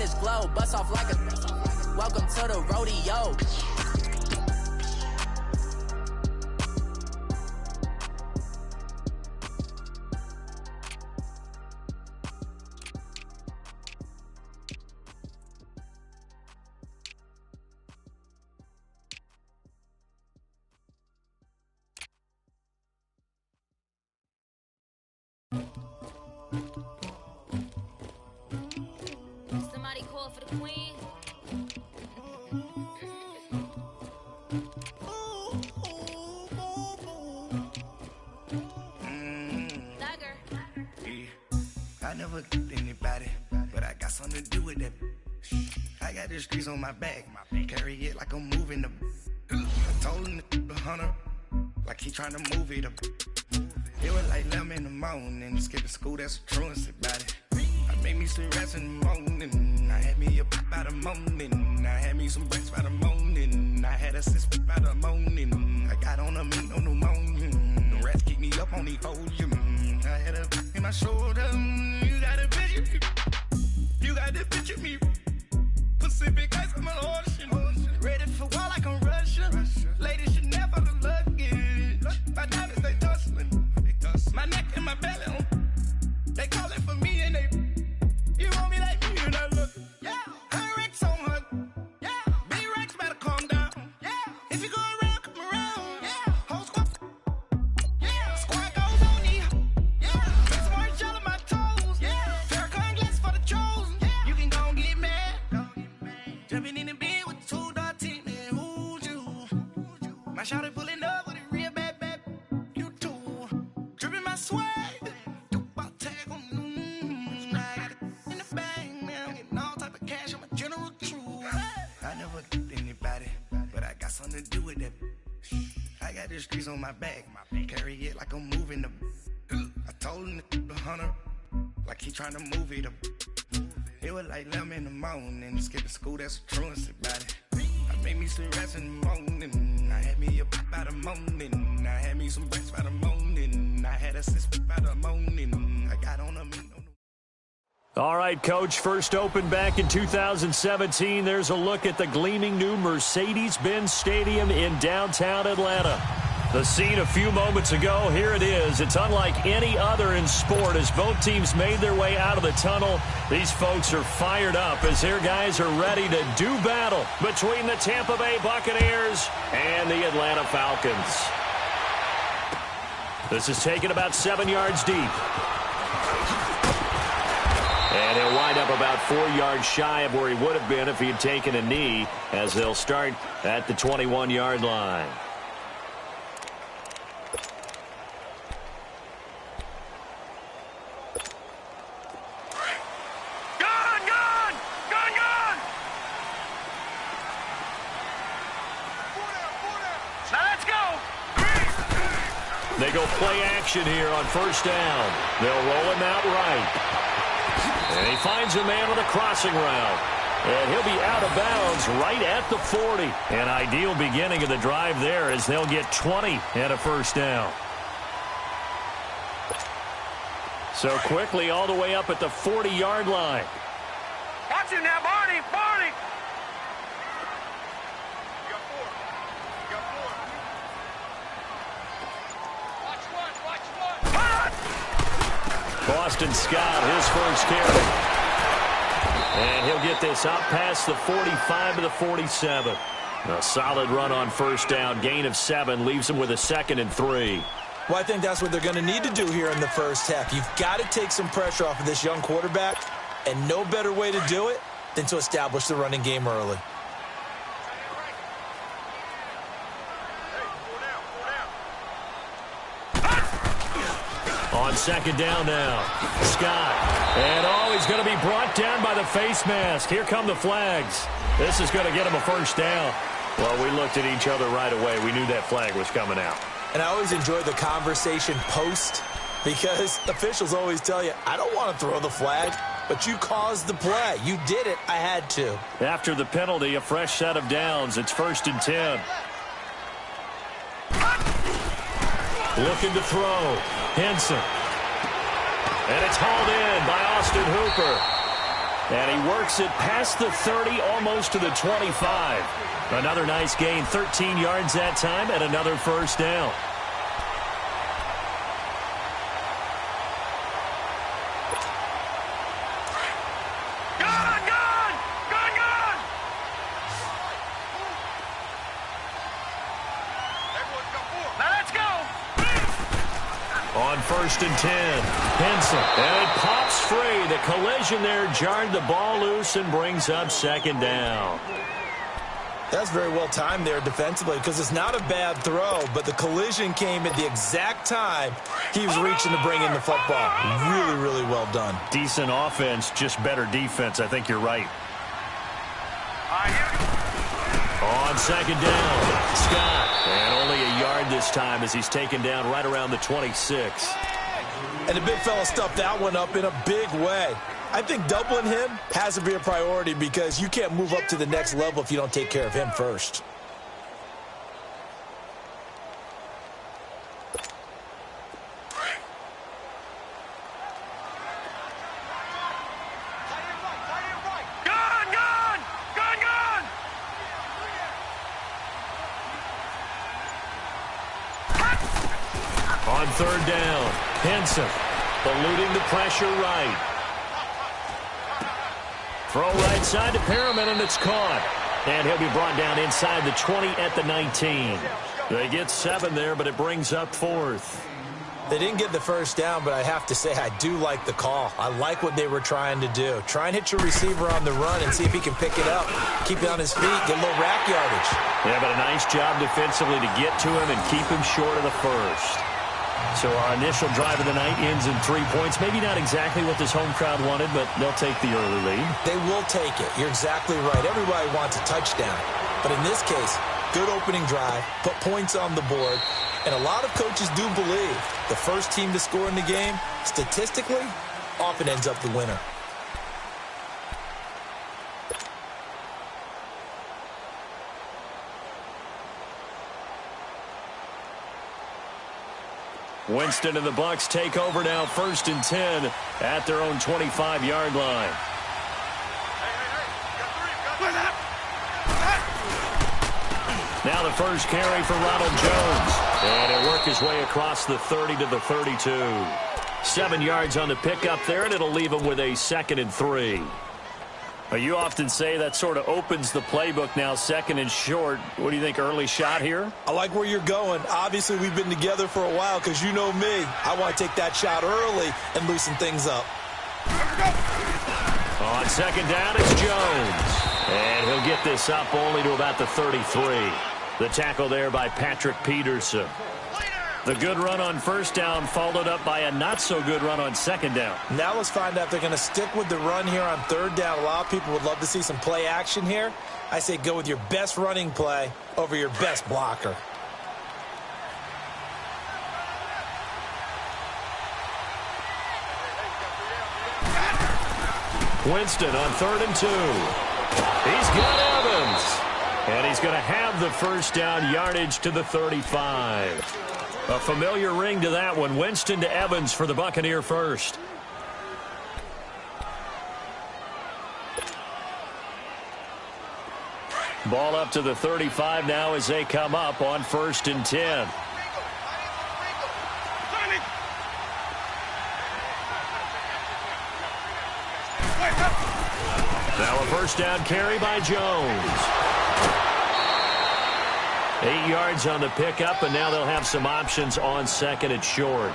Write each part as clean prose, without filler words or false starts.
this glow, bust off like a welcome to the rodeo. Somebody call for the queen. Thugger. I never killed anybody, but I got something to do with that. I got the streets on my back, carry it like I'm moving the. I told him the hunter, like he trying to move it up. It was like 11 in the morning, skipping school, that's a truancy about it. I made me some rest in the morning, I had me a pop by the morning, I had me some breaks by the morning, I had a six by the morning, I got on a mint on the morning, the rats keep me up on the podium, I had a in my shoulder, you got a picture, you got the picture me, Pacific ice on my ocean, ready for war like I'm Russia, ladies should never the luggage, my diamonds they tussling, my neck and my belly on, they calling for me and they, you want me like me and I look, yeah, her Rex on her, yeah, B-Rex better calm down, yeah, if you go around, come around, yeah, whole squad, yeah, squad goes on me, yeah, make some orange gel on my toes, yeah, Farrakhan glass for the chosen, yeah, you can go and get mad, jumping in the bed with 2 dark teeth, man, who's you, my shawty pulling up with a real bad, you too, dripping my swag, something to do with that. I got the streets on my back, carry it like I'm moving the. I told him the hunter, like he trying to move it up. It was like 11 in the morning, skipping school, that's a truancy about it. I made me some rest in the morning, I had me a pop by the morning, I had me some breaks by the morning, I had a six by the morning, I got on a mint on the. All right, Coach, first opened back in 2017. There's a look at the gleaming new Mercedes-Benz Stadium in downtown Atlanta. The scene a few moments ago, here it is. It's unlike any other in sport as both teams made their way out of the tunnel. These folks are fired up as their guys are ready to do battle between the Tampa Bay Buccaneers and the Atlanta Falcons. This is taken about 7 yards deep. And he'll wind up about 4 yards shy of where he would have been if he had taken a knee, as they'll start at the 21-yard line. They go play action here on first down. They'll roll him out right. And he finds a man on the crossing route. And he'll be out of bounds right at the 40. An ideal beginning of the drive there as they'll get 20 and a first down. So quickly all the way up at the 40-yard line. Watch him now, Barney! Barney! Boston Scott, his first carry. And he'll get this out past the 45 to the 47. A solid run on first down. Gain of 7 leaves him with a 2nd and 3. Well, I think that's what they're going to need to do here in the first half. You've got to take some pressure off of this young quarterback, and no better way to do it than to establish the running game early. On second down now, Scott. And he's going to be brought down by the face mask. Here come the flags. This is going to get him a first down. Well, we looked at each other right away. We knew that flag was coming out. And I always enjoy the conversation post because officials always tell you, I don't want to throw the flag, but you caused the play. You did it. I had to. After the penalty, a fresh set of downs. It's 1st and 10. Looking to throw. Henson. And it's hauled in by Austin Hooper. And he works it past the 30, almost to the 25. Another nice gain, 13 yards that time, and another first down. On 1st and 10, Henson, and it pops free. The collision there jarred the ball loose and brings up 2nd down. That's very well timed there defensively because it's not a bad throw, but the collision came at the exact time he was reaching to bring in the football. Really, really well done. Decent offense, just better defense. I think you're right. On 2nd down, Scott. And only a yard this time as he's taken down right around the 26. And the big fella stuffed that one up in a big way. I think doubling him has to be a priority because you can't move up to the next level if you don't take care of him first. On 3rd down, Henson eluding the pressure right. Throw right side to Perriman, and it's caught. And he'll be brought down inside the 20 at the 19. They get 7 there, but it brings up 4th. They didn't get the first down, but I have to say I do like the call. I like what they were trying to do. Try and hit your receiver on the run and see if he can pick it up. Keep it on his feet, get a little rack yardage. Yeah, but a nice job defensively to get to him and keep him short of the first. So our initial drive of the night ends in 3 points. Maybe not exactly what this home crowd wanted, but they'll take the early lead. They will take it. You're exactly right. Everybody wants a touchdown. But in this case, good opening drive, put points on the board, and a lot of coaches do believe the first team to score in the game, statistically, often ends up the winner. Winston and the Bucs take over now, 1st and 10 at their own 25-yard line. Now the first carry for Ronald Jones. And he'll work his way across the 30 to the 32. 7 yards on the pickup there, and it'll leave him with a 2nd and 3. You often say that sort of opens the playbook now, 2nd and short. What do you think, early shot here? I like where you're going. Obviously, we've been together for a while because you know me. I want to take that shot early and loosen things up. On 2nd down, it's Jones. And he'll get this up only to about the 33. The tackle there by Patrick Peterson. The good run on 1st down followed up by a not-so-good run on 2nd down. Now let's find out if they're going to stick with the run here on 3rd down. A lot of people would love to see some play action here. I say go with your best running play over your best blocker. Winston on 3rd and 2. He's got Evans. And he's going to have the first down yardage to the 35. A familiar ring to that one. Winston to Evans for the Buccaneer first. Ball up to the 35 now as they come up on 1st and 10. Now a first down carry by Jones. 8 yards on the pickup, and now they'll have some options on 2nd and short.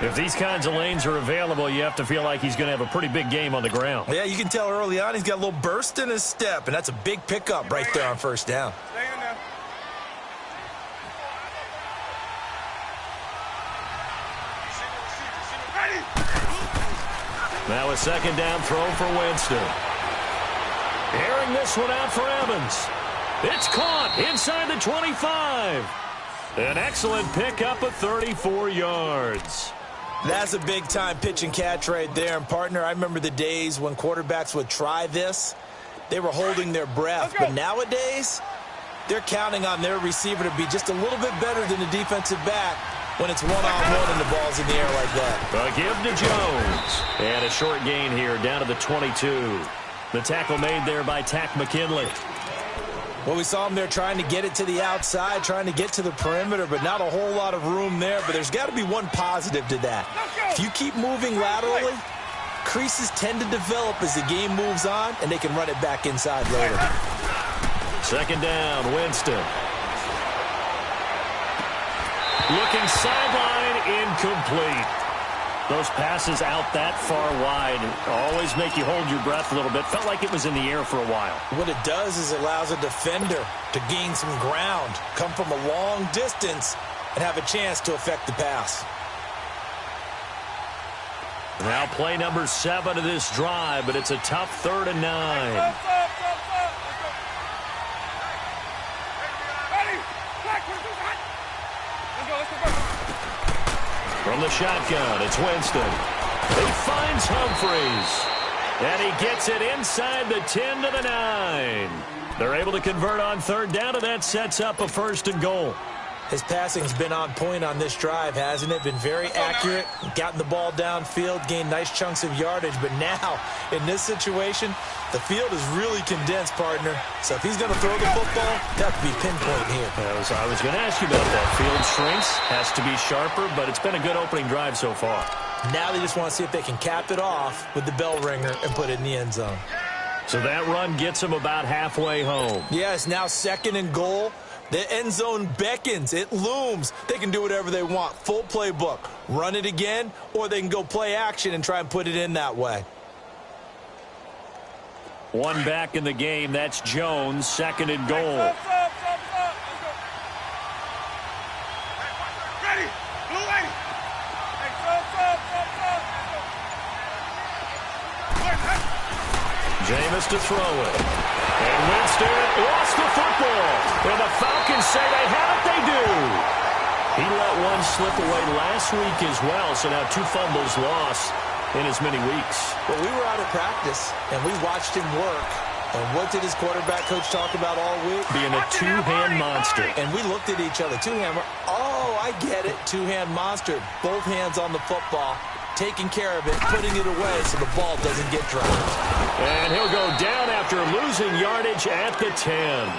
If these kinds of lanes are available, you have to feel like he's going to have a pretty big game on the ground. Yeah, you can tell early on he's got a little burst in his step, and that's a big pickup right there on 1st down. Now a 2nd down throw for Winston. Airing this one out for Evans. It's caught inside the 25. An excellent pickup of 34 yards. That's a big-time pitch and catch right there. And, partner, I remember the days when quarterbacks would try this. They were holding their breath. But nowadays, they're counting on their receiver to be just a little bit better than the defensive back when it's one-on-one and the ball's in the air like that. A give to Jones. And a short gain here down to the 22. The tackle made there by Takk McKinley. Well, we saw him there trying to get it to the outside, trying to get to the perimeter, but not a whole lot of room there. But there's got to be one positive to that. If you keep moving laterally, creases tend to develop as the game moves on, and they can run it back inside later. Second down, Winston. Looking sideline, incomplete. Those passes out that far wide always make you hold your breath a little bit. Felt like it was in the air for a while. What it does is it allows a defender to gain some ground, come from a long distance, and have a chance to affect the pass. Now play number 7 of this drive, but it's a tough 3rd and 9. From the shotgun, it's Winston. He finds Humphries. And he gets it inside the 10 to the 9. They're able to convert on 3rd down, and that sets up a 1st and goal. His passing's been on point on this drive, hasn't it? Been very accurate, gotten the ball downfield, gained nice chunks of yardage. But now, in this situation, the field is really condensed, partner. So if he's going to throw the football, that could be pinpoint here. I was going to ask you about that. Field shrinks, has to be sharper, but it's been a good opening drive so far. Now they just want to see if they can cap it off with the bell ringer and put it in the end zone. So that run gets them about halfway home. Yeah, it's now 2nd and goal. The end zone beckons. It looms. They can do whatever they want. Full playbook. Run it again, or they can go play action and try and put it in that way. One back in the game. That's Jones. 2nd and goal. Jameis to throw it. And Winston lost the football. And the Falcons say they have it. They do. He let one slip away last week as well. So now 2 fumbles lost in as many weeks. Well, we were out of practice, and we watched him work. And what did his quarterback coach talk about all week? Being a 2-hand monster. And we looked at each other. 2-hand. Oh, I get it. 2-hand monster. Both hands on the football. Taking care of it, putting it away so the ball doesn't get dropped. And he'll go down after losing yardage at the 10.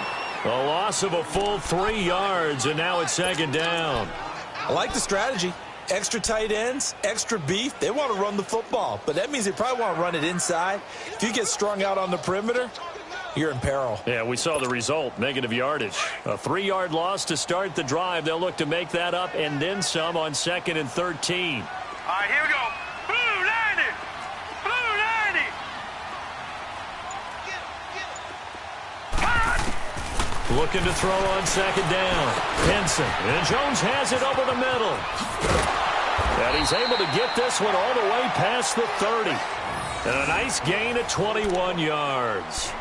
A loss of a full 3 yards, and now it's 2nd down. I like the strategy. Extra tight ends, extra beef. They want to run the football, but that means they probably want to run it inside. If you get strung out on the perimeter, you're in peril. Yeah, we saw the result, negative yardage. A 3-yard loss to start the drive. They'll look to make that up and then some on 2nd and 13. All right, here we go. Blue 90. Blue 90. Looking to throw on 2nd down. Henson. And Jones has it over the middle. And he's able to get this one all the way past the 30. And a nice gain of 21 yards.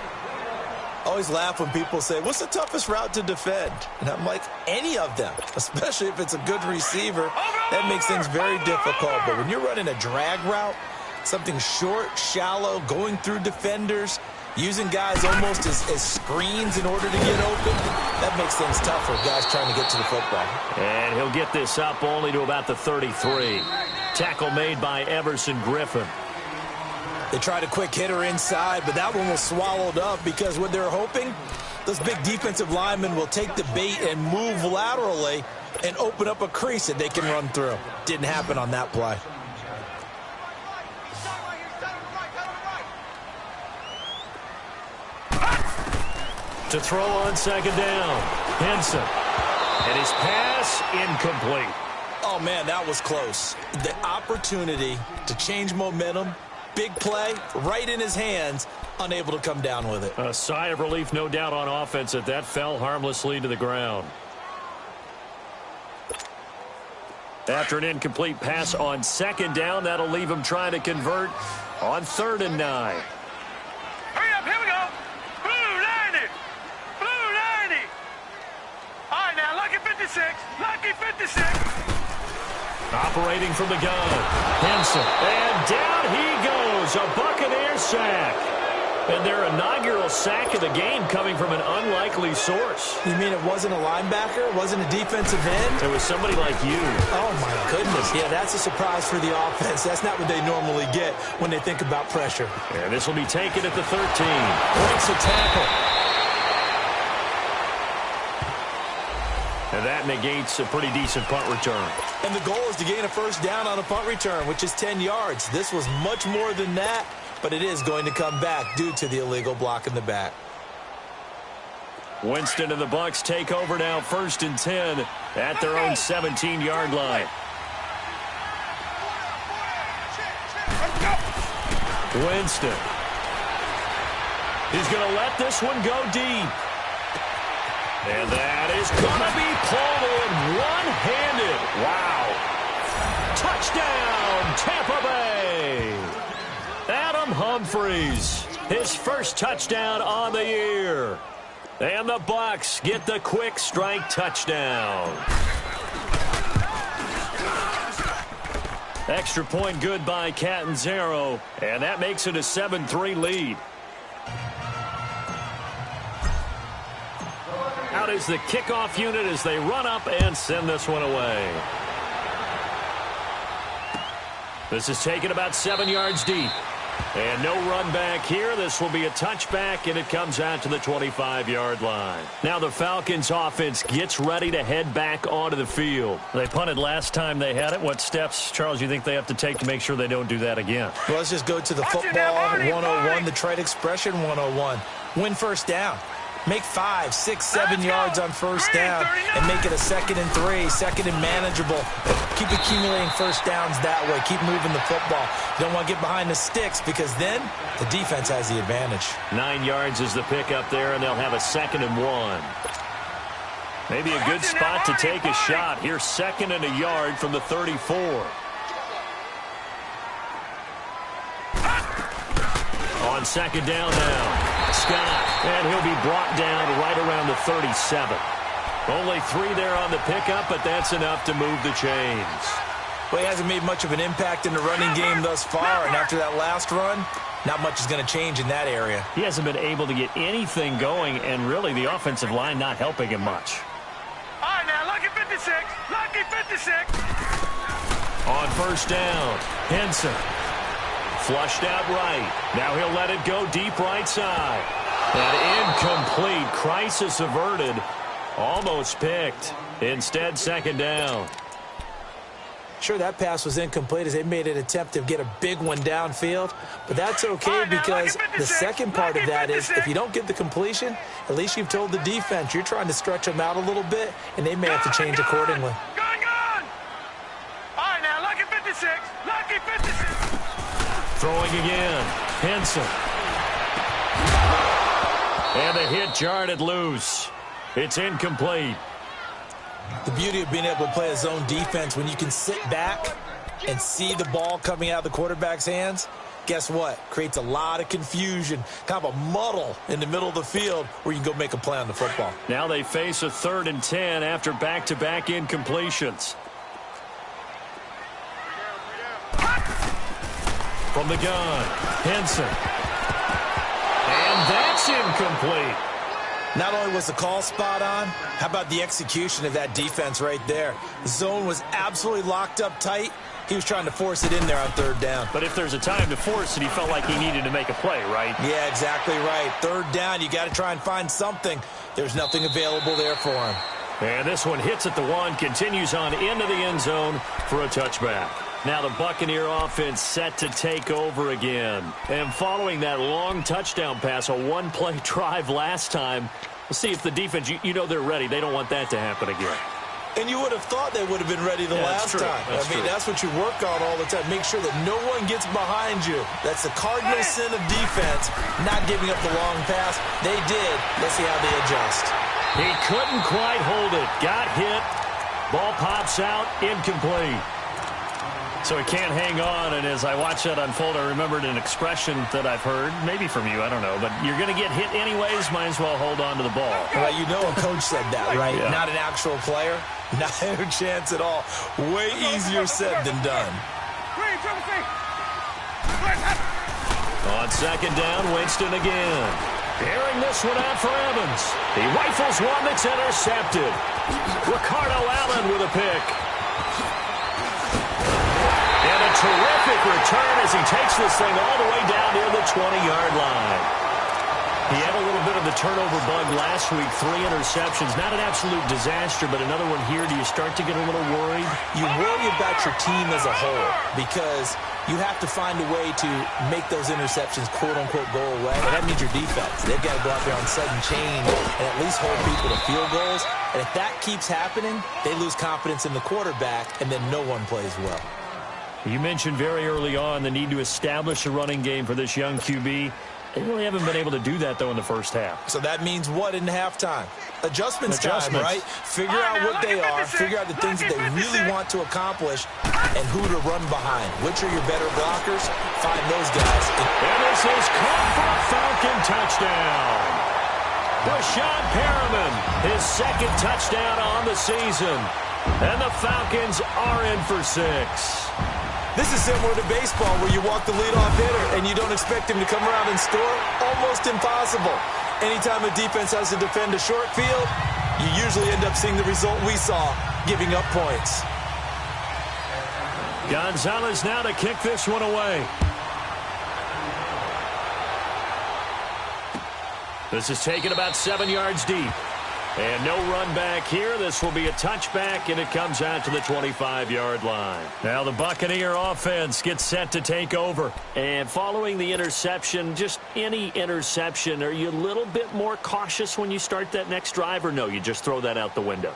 I always laugh when people say, what's the toughest route to defend? And I'm like, any of them, especially if it's a good receiver. That makes things very difficult. But when you're running a drag route, something short, shallow, going through defenders, using guys almost as screens in order to get open, that makes things tough for guys trying to get to the football. And he'll get this up only to about the 33. Tackle made by Everson Griffin. They tried a quick hitter inside, but that one was swallowed up because what they're hoping, those big defensive linemen will take the bait and move laterally and open up a crease that they can run through. Didn't happen on that play. To throw on 2nd down. Henson. And his pass incomplete. Oh, man, that was close. The opportunity to change momentum, big play, right in his hands, unable to come down with it. A sigh of relief, no doubt, on offense that fell harmlessly to the ground. After an incomplete pass on 2nd down, that'll leave him trying to convert on 3rd and 9. Hurry up, here we go. Blue 90. Blue 90. All right, now, lucky 56. Lucky 56. Operating from the gun. Henson. And down he goes. A Buccaneer sack. And their inaugural sack of the game coming from an unlikely source. You mean it wasn't a linebacker? It wasn't a defensive end? It was somebody like you. Oh, my goodness. Yeah, that's a surprise for the offense. That's not what they normally get when they think about pressure. And this will be taken at the 13. Breaks a tackle. And that negates a pretty decent punt return. And the goal is to gain a first down on a punt return, which is 10 yards. This was much more than that, but it is going to come back due to the illegal block in the back. Winston and the Bucs take over now, 1st and 10 at their own 17-yard line. Winston. He's going to let this one go deep. And that is going to be pulled in one-handed. Wow. Touchdown, Tampa Bay. Adam Humphries, his first touchdown on the year. And the Bucs get the quick strike touchdown. Extra point good by Catanzaro, and that makes it a 7-3 lead. Out is the kickoff unit as they run up and send this one away. This is taken about 7 yards deep. And no run back here. This will be a touchback, and it comes out to the 25-yard line. Now the Falcons offense gets ready to head back onto the field. They punted last time they had it. What steps, Charles, you think they have to take to make sure they don't do that again? Well, let's just go to the football 101, the trade expression 101. Win first down. Make 5, 6, 7 yards on first down and make it a 2nd and 3, 2nd and manageable. Keep accumulating first downs that way. Keep moving the football. You don't want to get behind the sticks because then the defense has the advantage. 9 yards is the pickup there, and they'll have a 2nd and 1. Maybe a good spot to take a shot. Here's 2nd and a yard from the 34. On 2nd down now. Scott, and he'll be brought down right around the 37. Only 3 there on the pickup, but that's enough to move the chains. Well, he hasn't made much of an impact in the running game thus far, and after that last run, not much is going to change in that area. He hasn't been able to get anything going, and really the offensive line not helping him much. All right, now, lucky 56. Lucky 56. On first down, Henson. Flushed out right. Now he'll let it go deep right side. And incomplete. Crisis averted. Almost picked. Instead, 2nd down. Sure, that pass was incomplete as they made an attempt to get a big one downfield. But that's okay because the second part of that is if you don't get the completion, at least you've told the defense you're trying to stretch them out a little bit, and they may have to change accordingly. Gone. All right, now, lucky 56. Lucky 56. Throwing again. Henson. And the hit jarred it loose. It's incomplete. The beauty of being able to play a zone defense when you can sit back and see the ball coming out of the quarterback's hands, guess what? Creates a lot of confusion, kind of a muddle in the middle of the field where you can go make a play on the football. Now they face a 3rd and 10 after back-to-back incompletions. From the gun, Henson. And that's incomplete. Not only was the call spot on, how about the execution of that defense right there? The zone was absolutely locked up tight. He was trying to force it in there on 3rd down. But if there's a time to force it, he felt like he needed to make a play, right? Yeah, exactly right. 3rd down, you got to try and find something. There's nothing available there for him. And this one hits at the 1, continues on into the end zone for a touchback. Now the Buccaneer offense set to take over again. And following that long touchdown pass, a one-play drive last time, we'll see if the defense, you know they're ready. They don't want that to happen again. And you would have thought they would have been ready the last time. That's what you work on all the time. Make sure that no one gets behind you. That's the cardinal sin of defense, not giving up the long pass. They did. Let's see how they adjust. He couldn't quite hold it. Got hit. Ball pops out. Incomplete. So he can't hang on, and as I watch that unfold, I remembered an expression that I've heard, maybe from you, I don't know, but you're going to get hit anyways, might as well hold on to the ball. Well, you know a coach said that, right? Yeah. Not an actual player. Not a chance at all. Way easier said than done. On second down, Winston again. Airing this one out for Evans. He rifles one that's intercepted. Ricardo Allen with a pick. And a terrific return as he takes this thing all the way down near the 20-yard line. He had a little bit of the turnover bug last week, 3 interceptions. Not an absolute disaster, but another one here. Do you start to get a little worried? You worry about your team as a whole because you have to find a way to make those interceptions, quote-unquote, go away. And that means your defense. They've got to go out there on sudden change and at least hold people to field goals. And if that keeps happening, they lose confidence in the quarterback, and then no one plays well. You mentioned very early on the need to establish a running game for this young QB. They really haven't been able to do that, though, in the first half. So that means what in halftime? Adjustments time, right? Figure out what they are, figure out the things that they really want to accomplish, and who to run behind. Which are your better blockers? Find those guys. And this is caught for a Falcon touchdown. Breshad Perriman, his second touchdown on the season. And the Falcons are in for 6. This is similar to baseball where you walk the leadoff hitter and you don't expect him to come around and score. Almost impossible. Anytime a defense has to defend a short field, you usually end up seeing the result we saw, giving up points. Gonzalez now to kick this one away. This is taken about 7 yards deep. And no run back here. This will be a touchback, and it comes out to the 25-yard line. Now the Buccaneer offense gets set to take over. And following the interception, just any interception, are you a little bit more cautious when you start that next drive, or no, you just throw that out the window?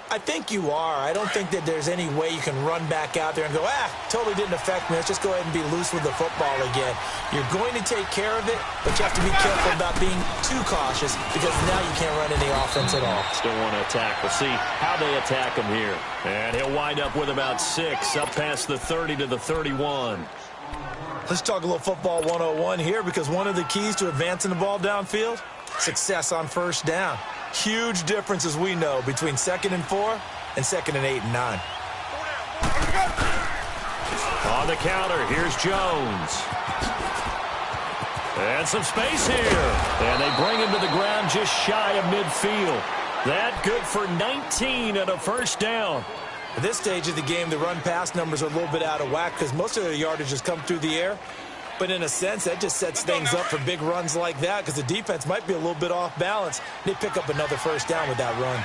I think you are. I don't think that there's any way you can run back out there and go, totally didn't affect me. Let's just go ahead and be loose with the football again. You're going to take care of it, but you have to be careful about being too cautious because now you can't run any offense at all. Still want to attack. We'll see how they attack him here. And he'll wind up with about 6, up past the 30 to the 31. Let's talk a little football 101 here because one of the keys to advancing the ball downfield, success on first down. Huge difference, as we know, between 2nd and 4 and 2nd and 8 and 9. On the counter, here's Jones. And some space here. And they bring him to the ground just shy of midfield. That good for 19 and a first down. At this stage of the game, the run-pass numbers are a little bit out of whack because most of their yardage has come through the air. But in a sense, that just sets things up for big runs like that because the defense might be a little bit off balance. They pick up another first down with that run.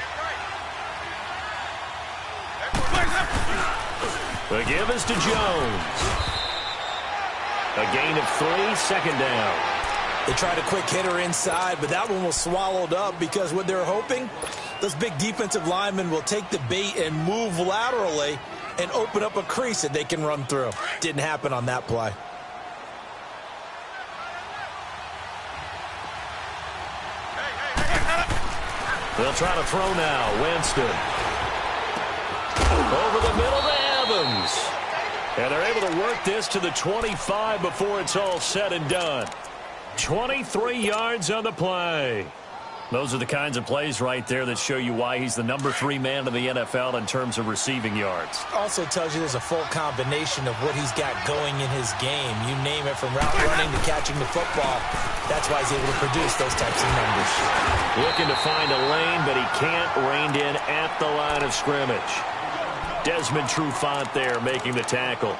The give is to Jones. A gain of 3, second down. They tried a quick hitter inside, but that one was swallowed up because what they're hoping, those big defensive linemen will take the bait and move laterally and open up a crease that they can run through. Didn't happen on that play. They'll try to throw now. Winston. Over the middle to Evans. And they're able to work this to the 25 before it's all said and done. 23 yards on the play. Those are the kinds of plays right there that show you why he's the number 3 man in the NFL in terms of receiving yards. Also tells you there's a full combination of what he's got going in his game. You name it, from route running to catching the football. That's why he's able to produce those types of numbers. Looking to find a lane, but he can't. Reined in at the line of scrimmage. Desmond Trufant there making the tackle.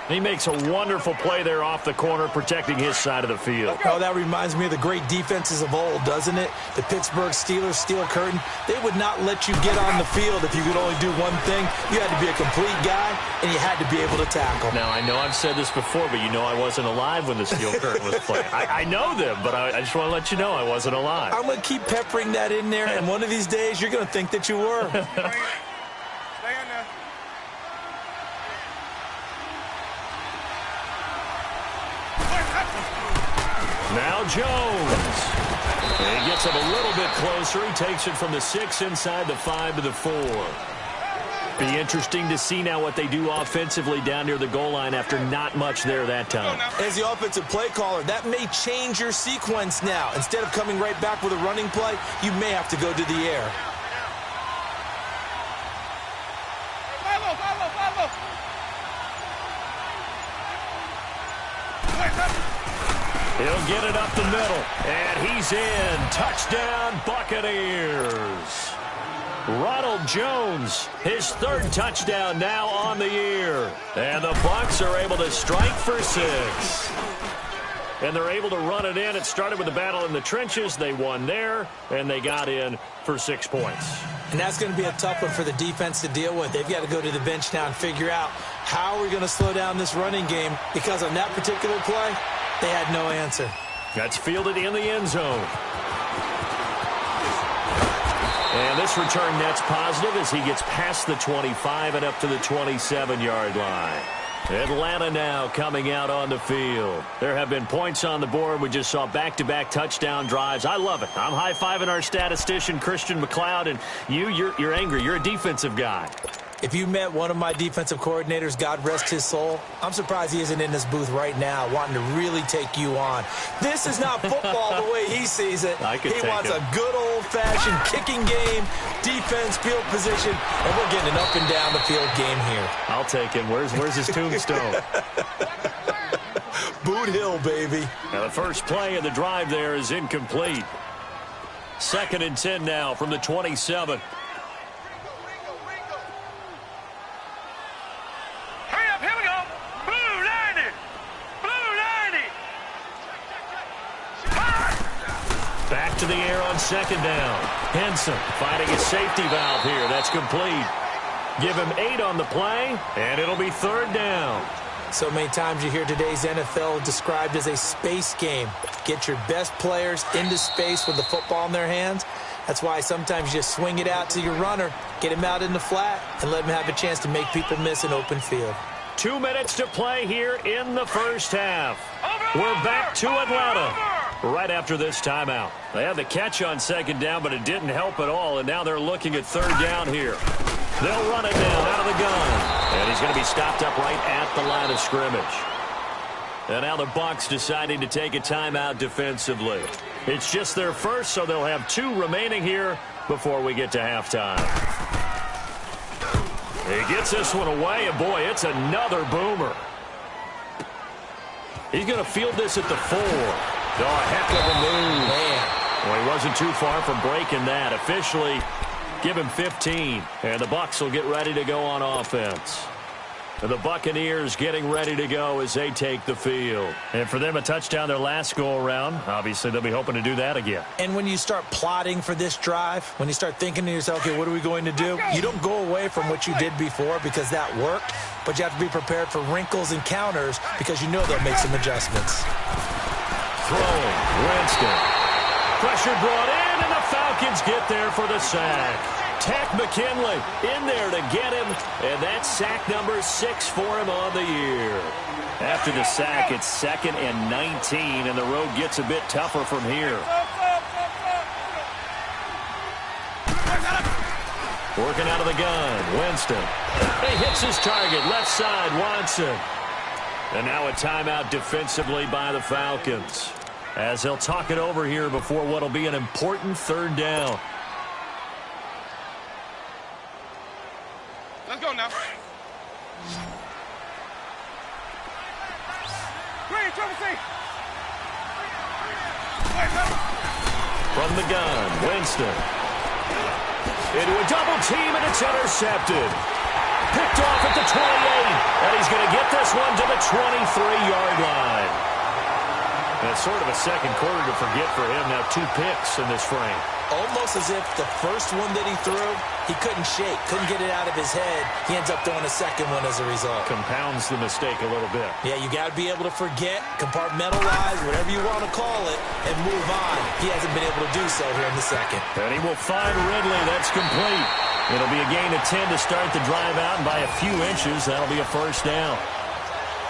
He makes a wonderful play there off the corner, protecting his side of the field. Oh, that reminds me of the great defenses of old, doesn't it? The Pittsburgh Steelers, Steel Curtain, they would not let you get on the field if you could only do one thing. You had to be a complete guy, and you had to be able to tackle. Now, I know I've said this before, but you know I wasn't alive when the Steel Curtain was playing. I know them, but I just want to let you know I wasn't alive. I'm going to keep peppering that in there, and one of these days you're going to think that you were. Now Jones. And he gets him a little bit closer. He takes it from the 6 inside the 5 to the 4. Be interesting to see now what they do offensively down near the goal line after not much there that time. As the offensive play caller, that may change your sequence now. Instead of coming right back with a running play, you may have to go to the air. He'll get it up the middle, and he's in. Touchdown, Buccaneers. Ronald Jones, his third touchdown now on the year. And the Bucs are able to strike for 6. And they're able to run it in. It started with a battle in the trenches. They won there, and they got in for 6 points. And that's going to be a tough one for the defense to deal with. They've got to go to the bench now and figure out how we're going to slow down this running game, because on that particular play, they had no answer. That's fielded in the end zone. And this return net's positive as he gets past the 25 and up to the 27-yard line. Atlanta now coming out on the field. There have been points on the board. We just saw back-to-back touchdown drives. I love it. I'm high-fiving our statistician, Christian McLeod, and you're angry. You're a defensive guy. If you met one of my defensive coordinators, God rest his soul, I'm surprised he isn't in this booth right now wanting to really take you on. This is not football the way he sees it. He wants a good old-fashioned kicking game, defense, field position, and we're getting an up and down the field game here. I'll take him. Where's his tombstone? Boot Hill, baby. Now the first play of the drive there is incomplete. 2nd and 10 now from the 27. Back to the air on 2nd down. Henson finding a safety valve here. That's complete. Give him 8 on the play, and it'll be 3rd down. So many times you hear today's NFL described as a space game. Get your best players into space with the football in their hands. That's why sometimes you just swing it out to your runner, get him out in the flat, and let him have a chance to make people miss an open field. 2 minutes to play here in the first half. We're back to Atlanta right after this timeout. They had the catch on 2nd down, but it didn't help at all, and now they're looking at 3rd down here. They'll run it down out of the gun, and he's going to be stopped up right at the line of scrimmage. And now the Bucs deciding to take a timeout defensively. It's just their first, so they'll have 2 remaining here before we get to halftime. He gets this one away, and boy, it's another boomer. He's going to field this at the 4. Oh, a heck of a move. Man. Well, he wasn't too far from breaking that. Officially, give him 15. And the Bucs will get ready to go on offense. And the Buccaneers getting ready to go as they take the field. And for them, a touchdown their last go-around. Obviously, they'll be hoping to do that again. And when you start plotting for this drive, when you start thinking to yourself, okay, what are we going to do? You don't go away from what you did before because that worked, but you have to be prepared for wrinkles and counters because you know they'll make some adjustments. Throwing, Winston. Pressure brought in, and the Falcons get there for the sack. Takk McKinley in there to get him, and that's sack number 6 for him on the year. After the sack, it's 2nd and 19, and the road gets a bit tougher from here. Working out of the gun, Winston. He hits his target, left side, Watson. And now a timeout defensively by the Falcons, as they'll talk it over here before what will be an important 3rd down. Let's go now. Green, Trevor C. From the gun, Winston. Into a double team, and it's intercepted. Picked off at the 28, and he's going to get this one to the 23-yard line. That's sort of a second quarter to forget for him. Now 2 picks in this frame. Almost as if the first one that he threw, he couldn't shake, couldn't get it out of his head. He ends up throwing a second one as a result. Compounds the mistake a little bit. Yeah, you got to be able to forget, compartmentalize, whatever you want to call it, and move on. He hasn't been able to do so here in the second. And he will find Ridley. That's complete. It'll be a gain of 10 to start the drive out, and by a few inches, that'll be a 1st down.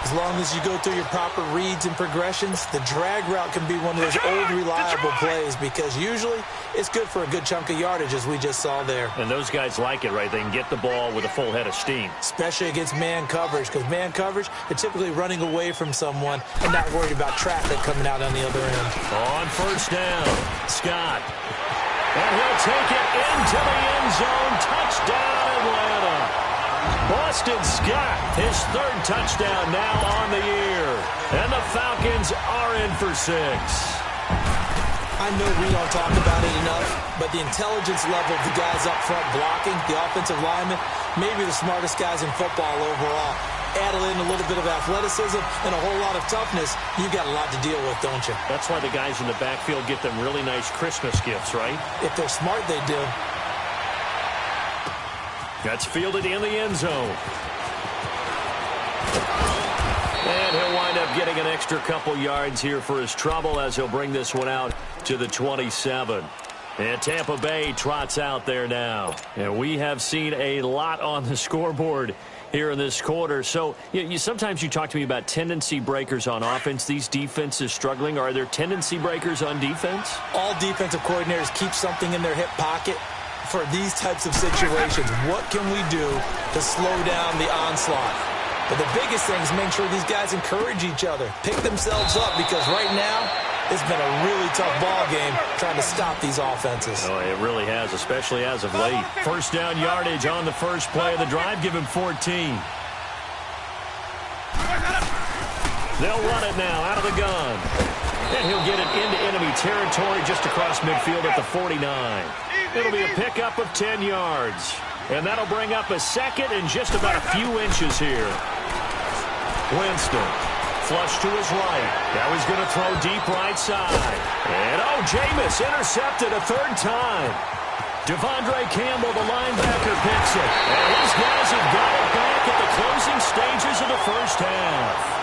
As long as you go through your proper reads and progressions, the drag route can be one of those old reliable plays because usually it's good for a good chunk of yardage, as we just saw there. And those guys like it, right? They can get the ball with a full head of steam. Especially against man coverage, because man coverage, they're typically running away from someone and not worried about traffic coming out on the other end. On 1st down, Scott. And he'll take it into the end zone. Touchdown, Atlanta. Boston Scott, his third touchdown now on the year. And the Falcons are in for 6. I know we don't talk about it enough, but the intelligence level of the guys up front blocking, the offensive linemen, maybe the smartest guys in football overall. Add in a little bit of athleticism and a whole lot of toughness, you got a lot to deal with, don't you? That's why the guys in the backfield get them really nice Christmas gifts, right? If they're smart, they do. That's fielded in the end zone. And he'll wind up getting an extra couple yards here for his trouble as he'll bring this one out to the 27. And Tampa Bay trots out there now. And we have seen a lot on the scoreboard here in this quarter. So sometimes you talk to me about tendency breakers on offense. These defenses struggling. Are there tendency breakers on defense? All defensive coordinators keep something in their hip pocket for these types of situations. What can we do to slow down the onslaught? But the biggest thing is make sure these guys encourage each other, pick themselves up, because right now it's been a really tough ball game trying to stop these offenses. Oh, it really has, especially as of late. First down yardage on the first play of the drive. Give him 14. They'll run it now out of the gun. And he'll get it into enemy territory just across midfield at the 49. It'll be a pickup of 10 yards. And that'll bring up a second and just about a few inches here. Winston, flush to his right. Now he's going to throw deep right side. And, Jameis intercepted a third time. Devondre Campbell, the linebacker, picks it. And these guys have got it back at the closing stages of the first half.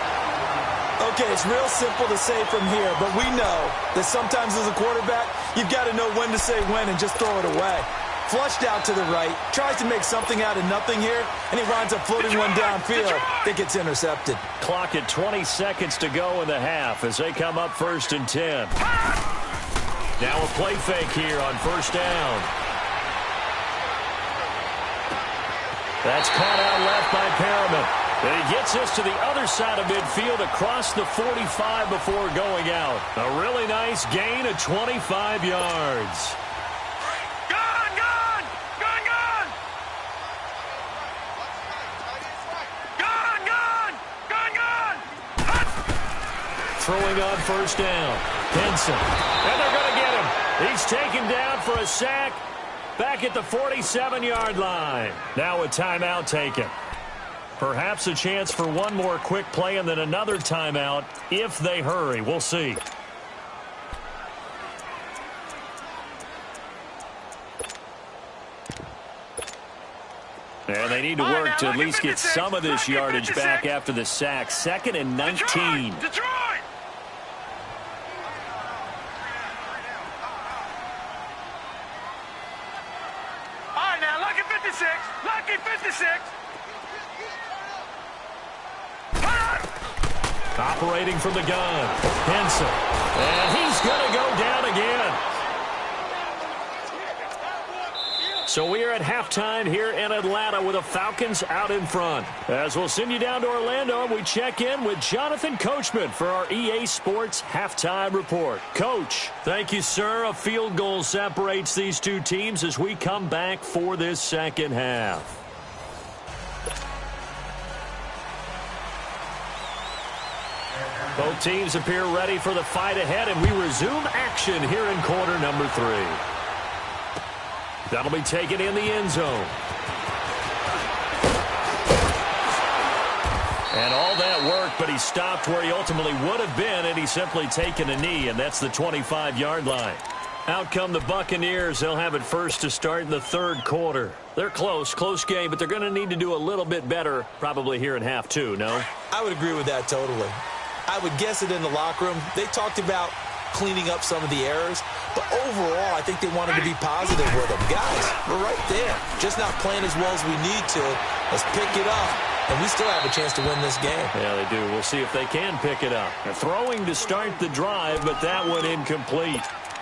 Okay, it's real simple to say from here, but we know that sometimes as a quarterback, you've got to know when to say when and just throw it away. Flushed out to the right, tries to make something out of nothing here, and he winds up floating one downfield. It gets intercepted. Clock at 20 seconds to go in the half as they come up 1st and 10. Now a play fake here on first down. That's caught out left by Perriman. And he gets us to the other side of midfield across the 45 before going out. A really nice gain of 25 yards. Throwing on first down. Henson. And they're going to get him. He's taken down for a sack back at the 47-yard line. Now a timeout taken. Perhaps a chance for one more quick play and then another timeout if they hurry. We'll see. And they need to work to at least get some of this yardage back after the sack. 2nd and 19. Detroit! All right, now, lucky 56. Lucky 56. Operating from the gun. Henson. And he's going to go down again. So we are at halftime here in Atlanta with the Falcons out in front. As we'll send you down to Orlando, we check in with Jonathan Coachman for our EA Sports Halftime Report. Coach, thank you, sir. A field goal separates these two teams as we come back for this second half. Both teams appear ready for the fight ahead, and we resume action here in quarter number 3. That'll be taken in the end zone. And all that work, but he stopped where he ultimately would have been, and he's simply taken a knee, and that's the 25-yard line. Out come the Buccaneers. They'll have it first to start in the third quarter. They're close game, but they're going to need to do a little bit better probably here in half 2, no? I would agree with that totally. I would guess it in the locker room. They talked about cleaning up some of the errors, but overall, I think they wanted to be positive with them. Guys, we're right there. Just not playing as well as we need to. Let's pick it up, and we still have a chance to win this game. Yeah, they do. We'll see if they can pick it up. They're throwing to start the drive, but that one incomplete.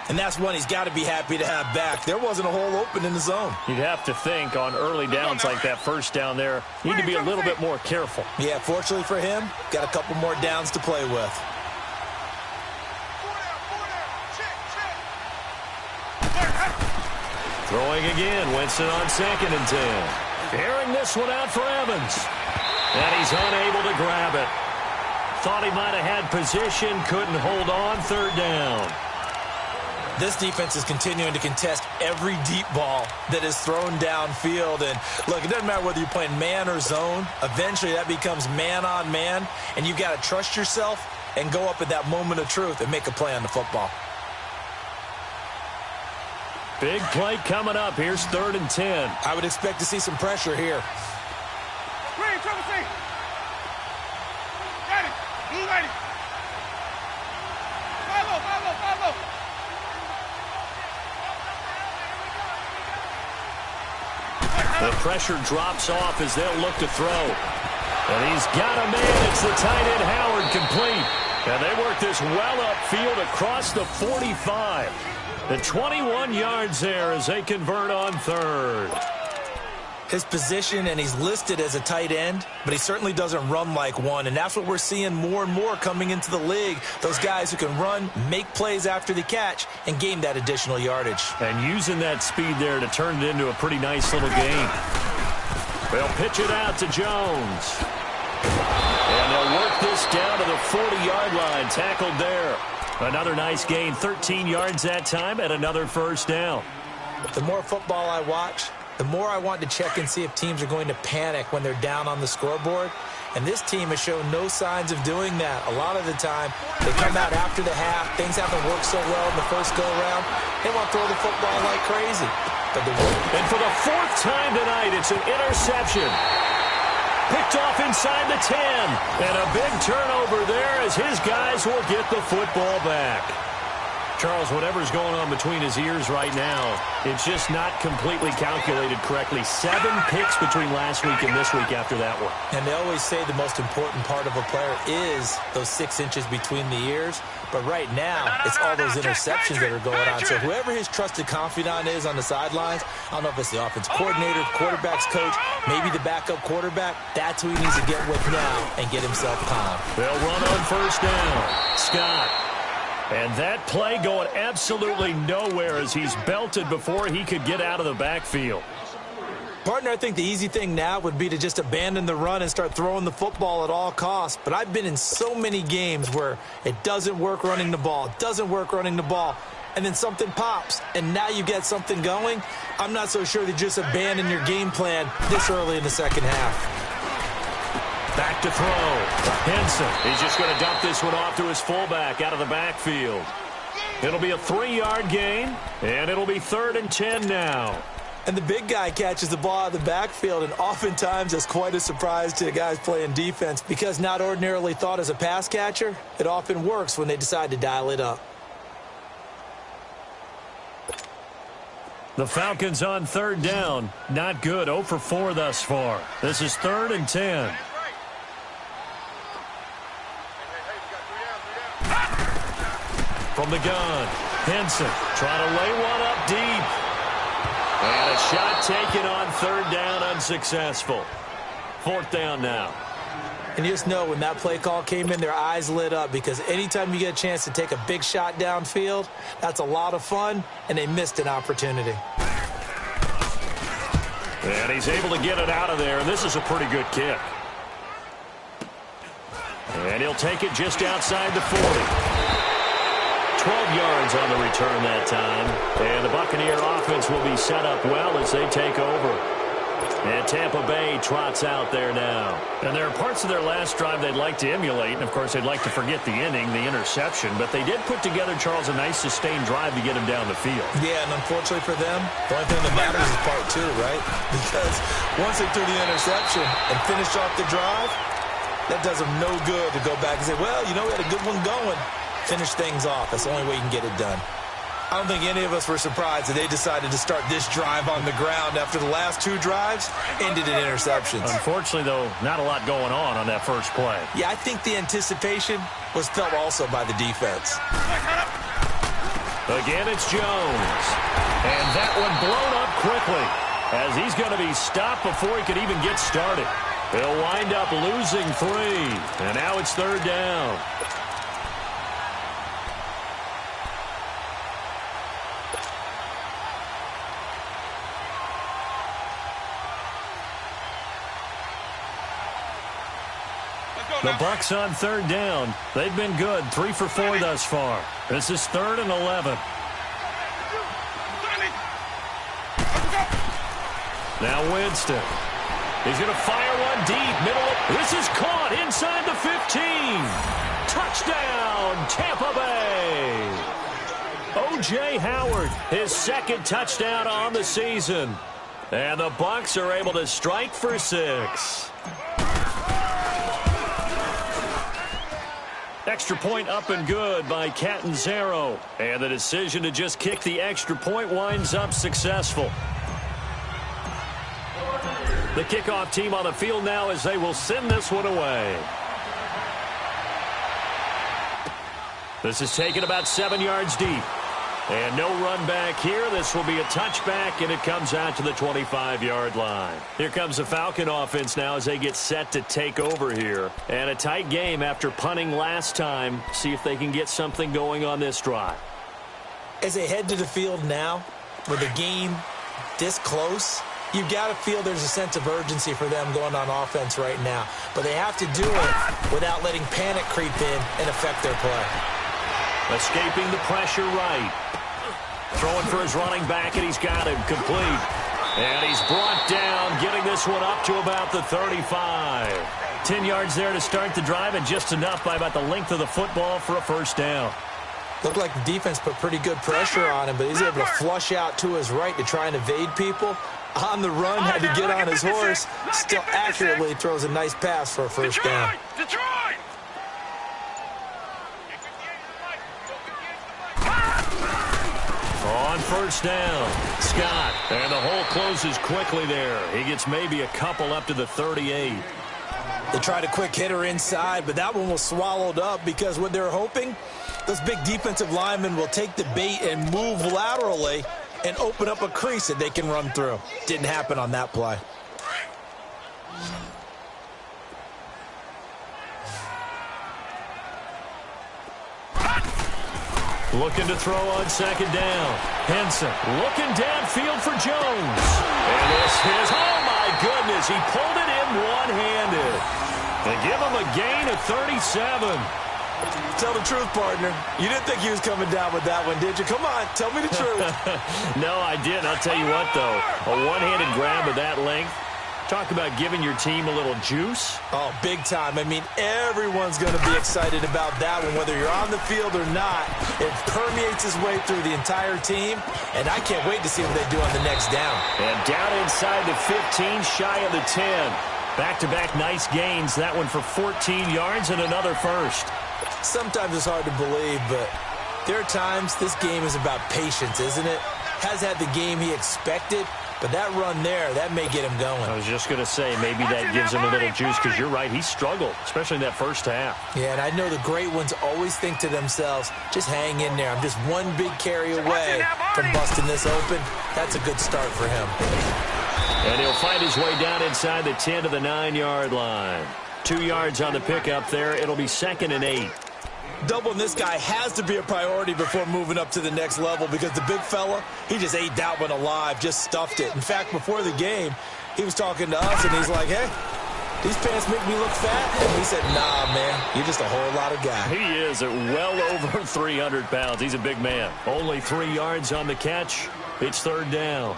And that's one he's got to be happy to have back. There wasn't a hole open in the zone. You'd have to think on early downs like that first down there, need to be a little bit more careful. Yeah, fortunately for him, got a couple more downs to play with. Throwing again, Winston on 2nd and 10. Airing this one out for Evans. And he's unable to grab it. Thought he might have had position, couldn't hold on, third down. This defense is continuing to contest every deep ball that is thrown downfield. And look, it doesn't matter whether you're playing man or zone. Eventually that becomes man on man, and you've got to trust yourself and go up at that moment of truth and make a play on the football. Big play coming up. Here's 3rd and 10. I would expect to see some pressure here. Green, triple C. Ready. Blue ready. Follow. The pressure drops off as they'll look to throw. And he's got a man. It's the tight end, Howard, complete. And they work this well upfield across the 45. The 21 yards there as they convert on 3rd. His position, and he's listed as a tight end, but he certainly doesn't run like one, and that's what we're seeing more and more coming into the league. Those guys who can run, make plays after the catch, and gain that additional yardage. And using that speed there to turn it into a pretty nice little game. They'll pitch it out to Jones. And they'll work this down to the 40-yard line, tackled there. Another nice gain, 13 yards that time, and another first down. The more football I watch, the more I want to check and see if teams are going to panic when they're down on the scoreboard. And this team has shown no signs of doing that. A lot of the time, they come out after the half. Things haven't worked so well in the first go-around. They want to throw the football like crazy. And for the 4th time tonight, it's an interception. Picked off inside the 10. And a big turnover there as his guys will get the football back. Charles, whatever's going on between his ears right now, it's just not completely calculated correctly. 7 picks between last week and this week after that one. And they always say the most important part of a player is those 6 inches between the ears. But right now, it's all those interceptions that are going on. So whoever his trusted confidant is on the sidelines, I don't know if it's the offense coordinator, quarterback's coach, maybe the backup quarterback, that's who he needs to get with now and get himself calm. They'll run on first down. Scott. And that play going absolutely nowhere as he's belted before he could get out of the backfield. Partner, I think the easy thing now would be to just abandon the run and start throwing the football at all costs. But I've been in so many games where it doesn't work running the ball, and then something pops, and now you get something going. I'm not so sure that just abandon your game plan this early in the second half. Back to throw. Henson. He's just going to dump this one off to his fullback out of the backfield. It'll be a 3-yard gain, and it'll be 3rd and 10 now. And the big guy catches the ball out of the backfield, and oftentimes that's quite a surprise to the guys playing defense because not ordinarily thought as a pass catcher, it often works when they decide to dial it up. The Falcons on 3rd down. Not good. 0 for 4 thus far. This is 3rd and 10. From the gun, Henson trying to lay one up deep. And a shot taken on 3rd down, unsuccessful. 4th down now. And you just know when that play call came in, their eyes lit up because anytime you get a chance to take a big shot downfield, that's a lot of fun, and they missed an opportunity. And he's able to get it out of there, and this is a pretty good kick. And he'll take it just outside the 40. 12 yards on the return that time. And the Buccaneer offense will be set up well as they take over. And Tampa Bay trots out there now. And there are parts of their last drive they'd like to emulate. And, of course, they'd like to forget the inning, the interception. But they did put together, Charles, a nice sustained drive to get him down the field. Yeah, and unfortunately for them, the only thing that matters is part 2, right? Because once they threw the interception and finished off the drive, that does them no good to go back and say, well, you know, we had a good one going. Finish things off. That's the only way you can get it done. I don't think any of us were surprised that they decided to start this drive on the ground after the last 2 drives ended in interceptions. Unfortunately, though, not a lot going on that first play. Yeah, I think the anticipation was felt also by the defense. Again, it's Jones. And that one blown up quickly as he's going to be stopped before he could even get started. They'll wind up losing 3. And now it's 3rd down. The Bucs on third down. They've been good, 3 for 4 thus far. This is 3rd and 11. Now Winston. He's going to fire one deep. Middle. This is caught inside the 15. Touchdown, Tampa Bay. O.J. Howard, his 2nd touchdown on the season. And the Bucs are able to strike for 6. Extra point up and good by Catanzaro. And the decision to just kick the extra point winds up successful. The kickoff team on the field now as they will send this one away. This is taken about 7 yards deep. And no run back here. This will be a touchback, and it comes out to the 25-yard line. Here comes the Falcon offense now as they get set to take over here. And a tight game after punting last time. See if they can get something going on this drive. As they head to the field now, with the game this close, you've got to feel there's a sense of urgency for them going on offense right now. But they have to do it without letting panic creep in and affect their play. Escaping the pressure right. Throwing for his running back, and he's got him complete. And he's brought down, getting this one up to about the 35. 10 yards there to start the drive, and just enough by about the length of the football for a first down. Looked like the defense put pretty good pressure on him, but he's able to flush out to his right to try and evade people. On the run, had to get on his horse. Still accurately throws a nice pass for a first down. Detroit! On first down, Scott. And the hole closes quickly there. He gets maybe a couple up to the 38. They tried a quick hitter inside, but that one was swallowed up because what they're hoping, those big defensive linemen will take the bait and move laterally and open up a crease that they can run through. Didn't happen on that play. Looking to throw on second down. Henson looking downfield for Jones. And this is, oh my goodness, he pulled it in one-handed. They give him a gain of 37. Tell the truth, partner. You didn't think he was coming down with that one, did you? Come on, tell me the truth. No, I didn't. I'll tell you what, though. A one-handed grab of that length. Talk about giving your team a little juice. Oh, big time. I mean, everyone's going to be excited about that one, whether you're on the field or not. It permeates his way through the entire team, and I can't wait to see what they do on the next down. And down inside the 15, shy of the 10. Back-to-back nice gains. That one for 14 yards and another first. Sometimes it's hard to believe, but there are times this game is about patience, isn't it? Has had the game he expected, but that run there, that may get him going. I was just going to say, maybe that gives him a little juice, because you're right, he struggled, especially in that first half. Yeah, and I know the great ones always think to themselves, just hang in there. I'm just one big carry away from busting this open. That's a good start for him. And he'll find his way down inside the 10 to the 9-yard line. 2 yards on the pickup there. It'll be 2nd and 8. Doubling this guy has to be a priority before moving up to the next level, because the big fella, he just ate that one alive, just stuffed it. In fact, before the game, he was talking to us, and he's like, hey, these pants make me look fat? And we said, nah, man, you're just a whole lot of guy. He is at well over 300 pounds. He's a big man. Only 3 yards on the catch. It's 3rd down.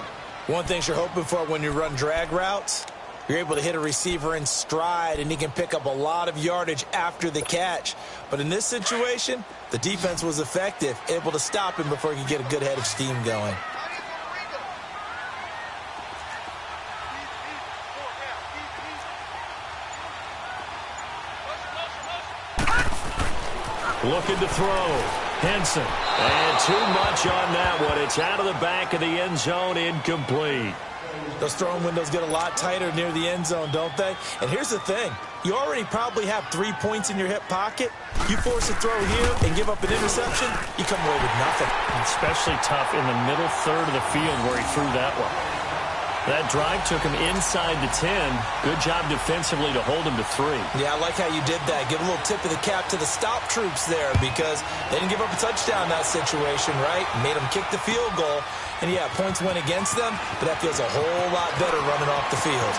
One thing you're hoping for when you run drag routes, you're able to hit a receiver in stride, and he can pick up a lot of yardage after the catch. But in this situation, the defense was effective, able to stop him before he could get a good head of steam going. Looking to throw. Henson. And too much on that one. It's out of the back of the end zone, incomplete. Those throwing windows get a lot tighter near the end zone, don't they? And here's the thing. You already probably have 3 points in your hip pocket. You force a throw here and give up an interception, you come away with nothing. Especially tough in the middle third of the field where he threw that one. That drive took him inside the 10. Good job defensively to hold him to 3. Yeah, I like how you did that. Give a little tip of the cap to the stop troops there, because they didn't give up a touchdown in that situation, right? Made them kick the field goal. And, yeah, points went against them, but that feels a whole lot better running off the field.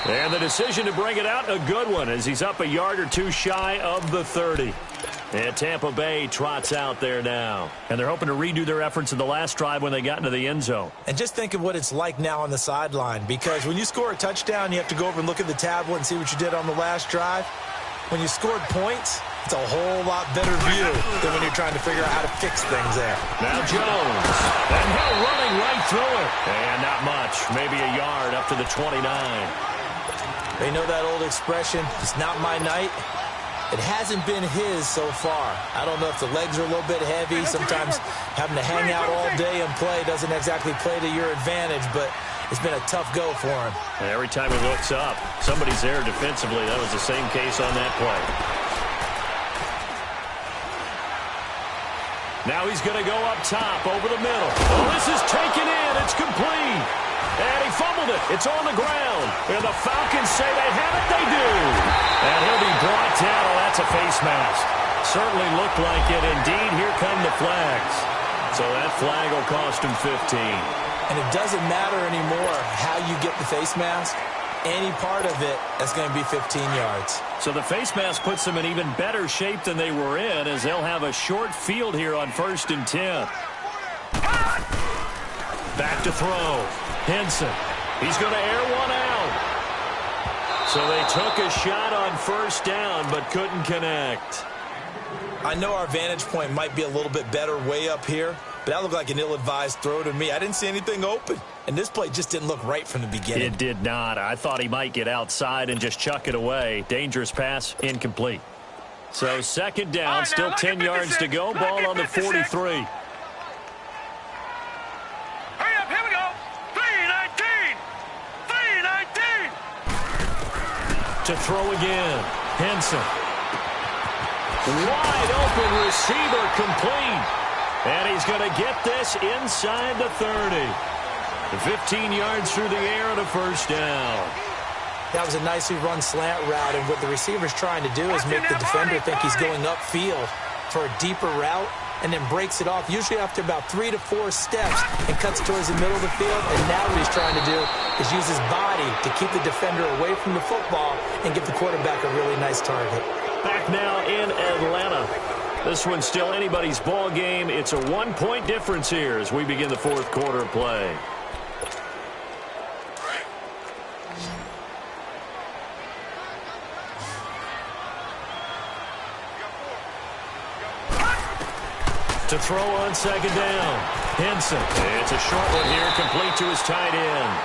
And the decision to bring it out, a good one, as he's up a yard or two shy of the 30. And Tampa Bay trots out there now. And they're hoping to redo their efforts in the last drive when they got into the end zone. And just think of what it's like now on the sideline, because when you score a touchdown, you have to go over and look at the tablet and see what you did on the last drive. When you scored points, it's a whole lot better view than when you're trying to figure out how to fix things there. Now Jones. And Hill running right through it. And not much. Maybe a yard up to the 29. They know that old expression, it's not my night. It hasn't been his so far. I don't know if the legs are a little bit heavy. Sometimes having to hang out all day and play doesn't exactly play to your advantage, but it's been a tough go for him. And every time he looks up, somebody's there defensively. That was the same case on that play. Now he's going to go up top over the middle. Oh, this is taken in. It's complete. And he fumbled it. It's on the ground. And the Falcons say they have it. They do. And he'll be brought down. Oh, that's a face mask. Certainly looked like it. Indeed, here come the flags. So that flag will cost him 15. And it doesn't matter anymore how you get the face mask. Any part of it, that's going to be 15 yards. So the face mask puts them in even better shape than they were in, as they'll have a short field here on 1st and 10. Back to throw. Henson. He's going to air one out. So they took a shot on 1st down, but couldn't connect. I know our vantage point might be a little bit better way up here, but that looked like an ill-advised throw to me. I didn't see anything open, and this play just didn't look right from the beginning. It did not. I thought he might get outside and just chuck it away. Dangerous pass, incomplete. So 2nd down, right, still 10 yards to go. Ball on the 43. Hurry up, here we go. 3-19. 3-19. To throw again. Henson. Wide open receiver, complete. And he's going to get this inside the 30. The 15 yards through the air and a 1st down. That was a nicely run slant route, and what the receiver's trying to do is make the defender think he's going upfield for a deeper route, and then breaks it off, usually after about 3 to 4 steps, and cuts towards the middle of the field. And now what he's trying to do is use his body to keep the defender away from the football and give the quarterback a really nice target. Back now in Atlanta. This one's still anybody's ball game. It's a 1-point difference here as we begin the 4th quarter play. To throw on 2nd down. Henson. It's a short one here, complete to his tight end.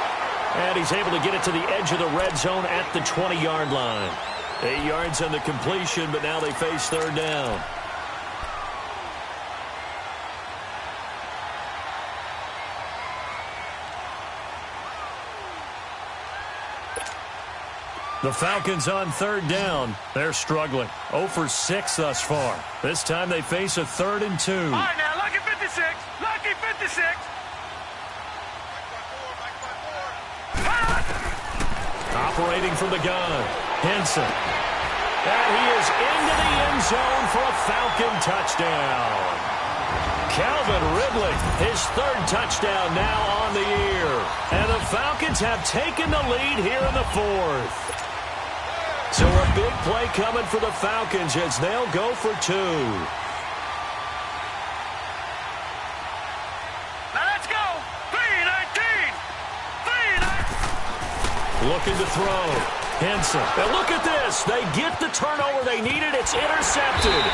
And he's able to get it to the edge of the red zone at the 20-yard line. 8 yards on the completion, but now they face 3rd down. The Falcons on 3rd down. They're struggling. 0 for 6 thus far. This time they face a 3rd and 2. All right, now, lucky 56. Lucky 56. Operating from the gun. Henson. And he is into the end zone for a Falcon touchdown. Calvin Ridley, his 3rd touchdown now on the year. And the Falcons have taken the lead here in the 4th. So a big play coming for the Falcons as they'll go for 2. Now let's go. 3-19. 3-19. Looking to throw. Henson. And look at this. They get the turnover they needed. It's intercepted.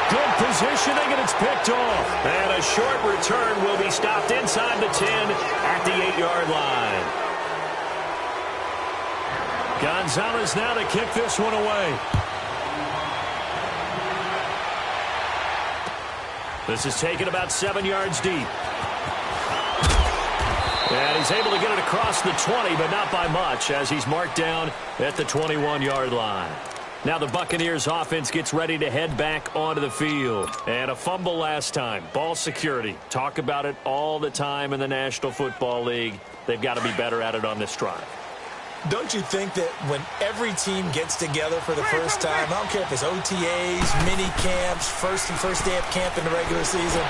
Good positioning, and it's picked off. And a short return will be stopped inside the 10 at the 8-yard line. Gonzalez now to kick this one away. This is taken about 7 yards deep. And he's able to get it across the 20, but not by much, as he's marked down at the 21-yard line. Now the Buccaneers offense gets ready to head back onto the field. And a fumble last time. Ball security. Talk about it all the time in the National Football League. They've got to be better at it on this drive. Don't you think that when every team gets together for the first time, I don't care if it's OTAs, mini camps, first day of camp in the regular season,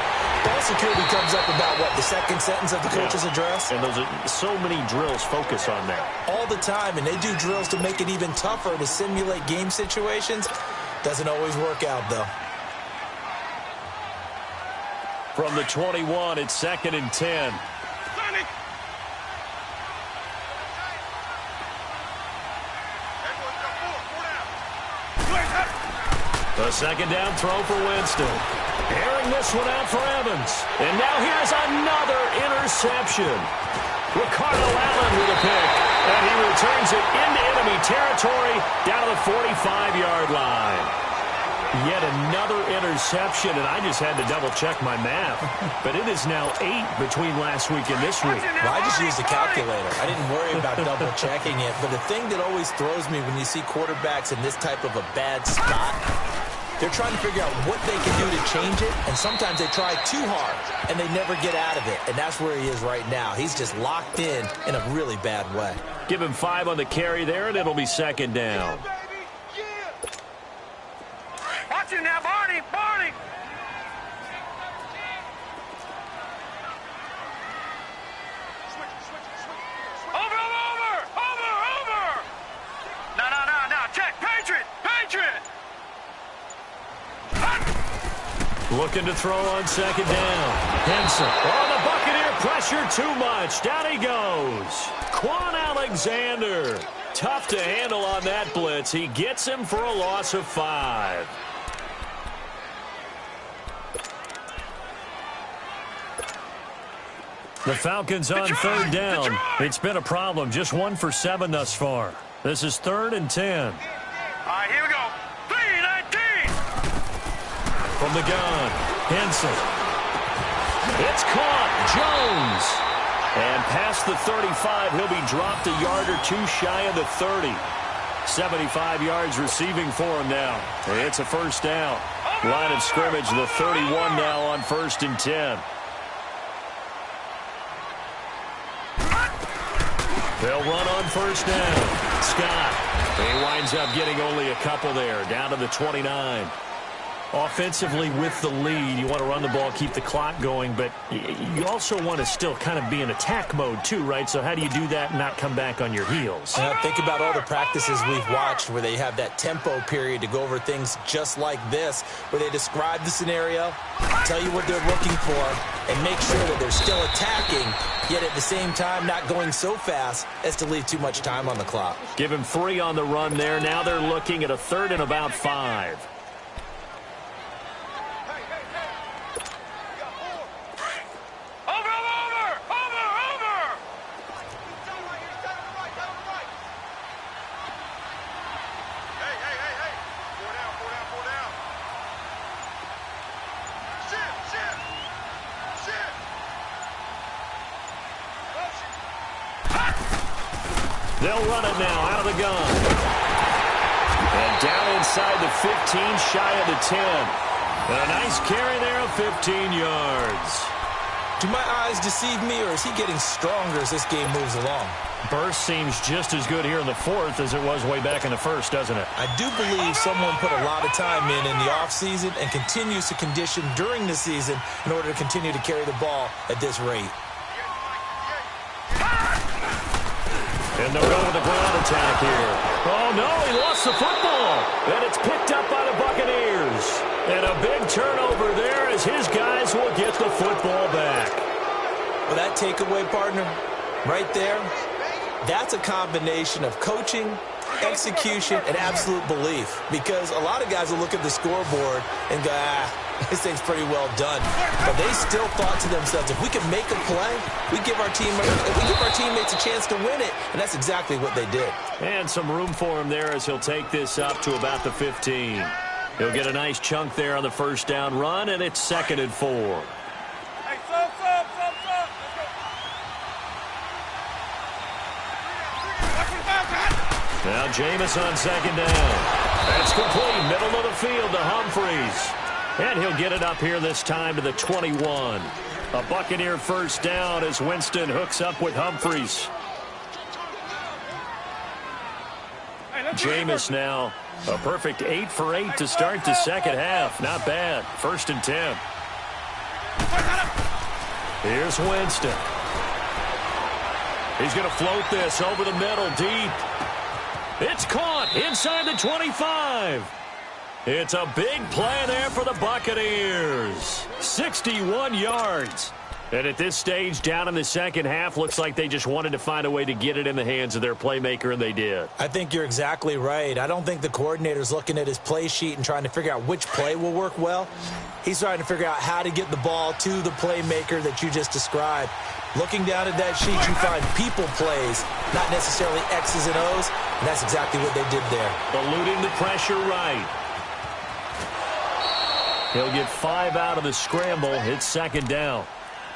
ball security comes up about, what, the second sentence of the coach's address? And those are so many drills focus on that. All the time, and they do drills to make it even tougher to simulate game situations. Doesn't always work out, though. From the 21, it's 2nd and 10. The second down throw for Winston. Airing this one out for Evans. And now here's another interception. Ricardo Allen with a pick. And he returns it into enemy territory down to the 45-yard line. Yet another interception, and I just had to double-check my math. But it is now 8 between last week and this week. Well, I just used a calculator. I didn't worry about double-checking it. But the thing that always throws me when you see quarterbacks in this type of a bad spot, they're trying to figure out what they can do to change it, and sometimes they try too hard, and they never get out of it. And that's where he is right now. He's just locked in a really bad way. Give him 5 on the carry there, and it'll be 2nd down. Watch it now, Barney! Barney! Over! No. Check! Patriot! Looking to throw on 2nd down. Henson. Oh, the Buccaneer pressure too much. Down he goes. Quan Alexander. Tough to handle on that blitz. He gets him for a loss of 5. The Falcons on 3rd down. It's been a problem. Just 1 for 7 thus far. This is 3rd and 10. All right, here we go. 3-19. From the gun, Henson. It's caught. Jones. And past the 35, he'll be dropped a yard or 2 shy of the 30. 75 yards receiving for him now. It's a 1st down. Line of scrimmage, the 31 now on 1st and 10. They'll run on 1st down. Scott. He winds up getting only a couple there, down to the 29. Offensively with the lead, you want to run the ball, keep the clock going, but you also want to still kind of be in attack mode too, right? So how do you do that and not come back on your heels? Think about all the practices we've watched where they have that tempo period to go over things just like this, where they describe the scenario, tell you what they're looking for, and make sure that they're still attacking, yet at the same time not going so fast as to leave too much time on the clock. Give him 3 on the run there. Now they're looking at a 3rd and about 5. They'll run it now out of the gun. And down inside the 15, shy of the 10. And a nice carry there of 15 yards. Do my eyes deceive me, or is he getting stronger as this game moves along? Burst seems just as good here in the 4th as it was way back in the 1st, doesn't it? I do believe someone put a lot of time in the offseason and continues to condition during the season in order to continue to carry the ball at this rate. And they'll go with the ground attack here. Oh, no, he lost the football. And it's picked up by the Buccaneers. And a big turnover there as his guys will get the football back. Well, that takeaway, partner, right there, that's a combination of coaching, execution, and absolute belief. Because a lot of guys will look at the scoreboard and go, this thing's pretty well done. But they still thought to themselves, if we can make a play, we give our teammates a chance to win it. And that's exactly what they did. And some room for him there as he'll take this up to about the 15. He'll get a nice chunk there on the 1st down run, and it's 2nd and 4. Hey, stop. Now Jameis on 2nd down. That's complete, middle of the field to Humphries. And he'll get it up here this time to the 21. A Buccaneer 1st down as Winston hooks up with Humphries. Jameis now a perfect 8 for 8 to start the second half. Not bad. 1st and 10. Here's Winston. He's going to float this over the middle deep. It's caught inside the 25. It's a big play there for the Buccaneers. 61 yards. And at this stage, down in the second half, looks like they just wanted to find a way to get it in the hands of their playmaker, and they did. I think you're exactly right. I don't think the coordinator's looking at his play sheet and trying to figure out which play will work well. He's trying to figure out how to get the ball to the playmaker that you just described. Looking down at that sheet, you find people plays, not necessarily X's and O's, and that's exactly what they did there. Eluding the pressure right. He'll get 5 out of the scramble. It's 2nd down.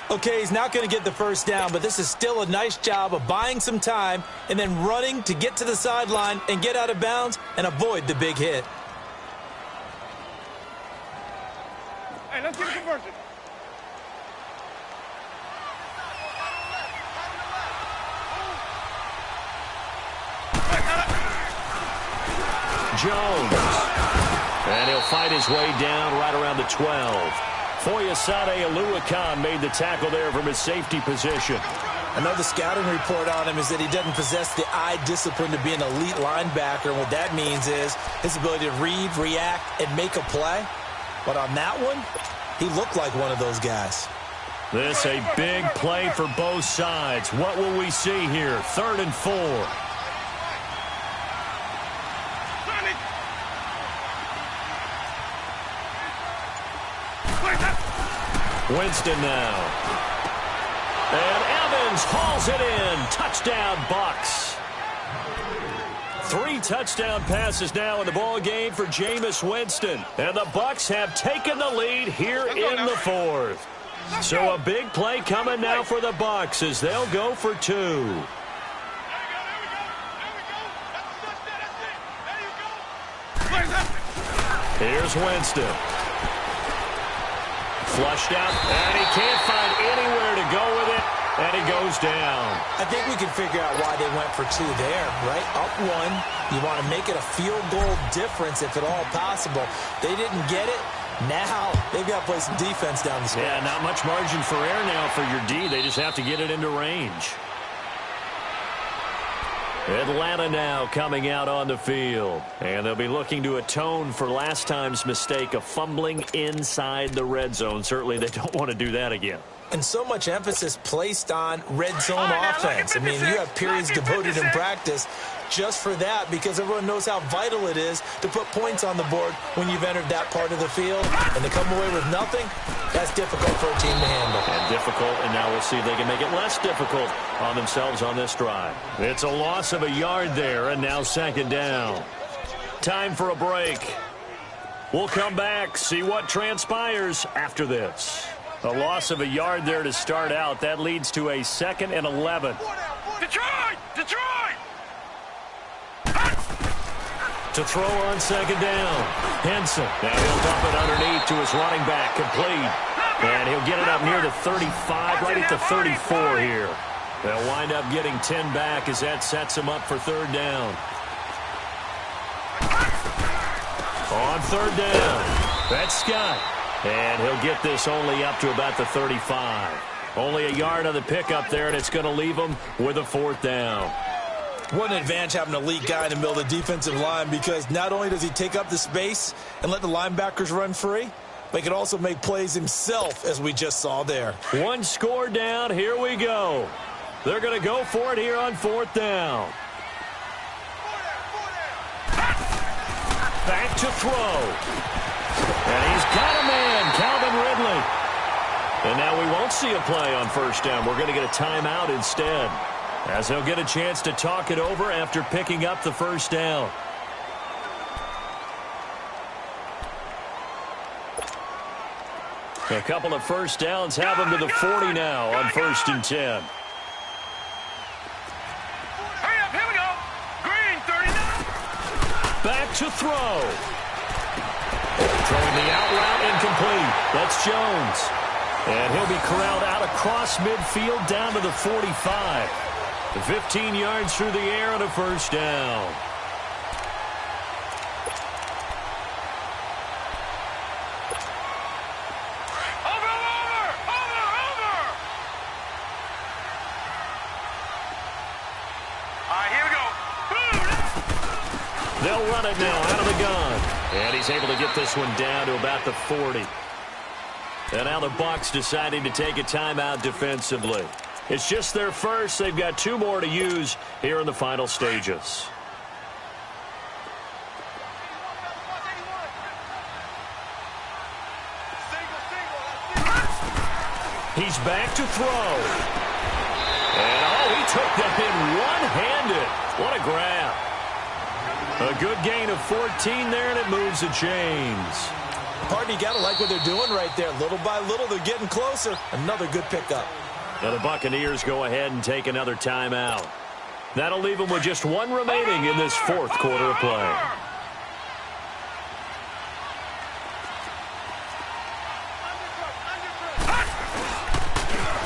Okay, he's not going to get the first down, but this is still a nice job of buying some time and then running to get to the sideline and get out of bounds and avoid the big hit. Hey, let's get a conversion. Jones. And he'll fight his way down right around the 12. Foyesade Oluwakan made the tackle there from his safety position. I know the scouting report on him is that he doesn't possess the eye discipline to be an elite linebacker, and what that means is his ability to read, react, and make a play. But on that one, he looked like one of those guys. This a big play for both sides. What will we see here? 3rd and 4. Winston now. And Evans hauls it in. Touchdown, Bucs. 3 touchdown passes now in the ball game for Jameis Winston. And the Bucs have taken the lead here in the 4th. So a big play coming now for the Bucs as they'll go for 2. Here's Winston. Flushed out, and he can't find anywhere to go with it, and he goes down. I think we can figure out why they went for 2 there, right? Up 1, you want to make it a field goal difference if at all possible. They didn't get it. Now they've got to play some defense down the stretch. Yeah, not much margin for error now for your D. They just have to get it into range. Atlanta now coming out on the field. And they'll be looking to atone for last time's mistake of fumbling inside the red zone. Certainly they don't want to do that again. And so much emphasis placed on red zone offense. I mean, you have periods devoted in practice just for that because everyone knows how vital it is to put points on the board when you've entered that part of the field. And to come away with nothing, that's difficult for a team to handle. And difficult, and now we'll see if they can make it less difficult on themselves on this drive. It's a loss of a yard there, and now 2nd down. Time for a break. We'll come back, see what transpires after this. A loss of a yard there to start out. That leads to a 2nd and 11. Detroit! Detroit! To throw on 2nd down. Henson. Now he'll dump it underneath to his running back. Complete. And he'll get it up near the 35, right at the 34 here. They'll wind up getting 10 back as that sets him up for 3rd down. On 3rd down. That's Scott. And he'll get this only up to about the 35. Only a yard on the pickup there, and it's going to leave him with a 4th down. What an advantage having an elite guy in the middle of the defensive line because not only does he take up the space and let the linebackers run free, but he can also make plays himself, as we just saw there. 1 score down. Here we go. They're going to go for it here on 4th down. Back to throw. And he's got a man, Calvin Ridley. And now we won't see a play on 1st down. We're going to get a timeout instead, as he'll get a chance to talk it over after picking up the 1st down. A couple of 1st downs have him to the 40 now on 1st and 10. Hurry up, here we go. Green, 39. Back to throw. Throwing the out route incomplete. That's Jones. And he'll be corralled out across midfield down to the 45. 15 yards through the air and a 1st down. They'll run it now out of the gun. And he's able to get this one down to about the 40. And now the Bucs deciding to take a timeout defensively. It's just their first. They've got 2 more to use here in the final stages. He's back to throw. And, he took that in one-handed. What a grab. A good gain of 14 there, and it moves the chains. Pardon, you got to like what they're doing right there. Little by little, they're getting closer. Another good pickup. Now the Buccaneers go ahead and take another timeout. That'll leave them with just 1 remaining in this 4th quarter of play.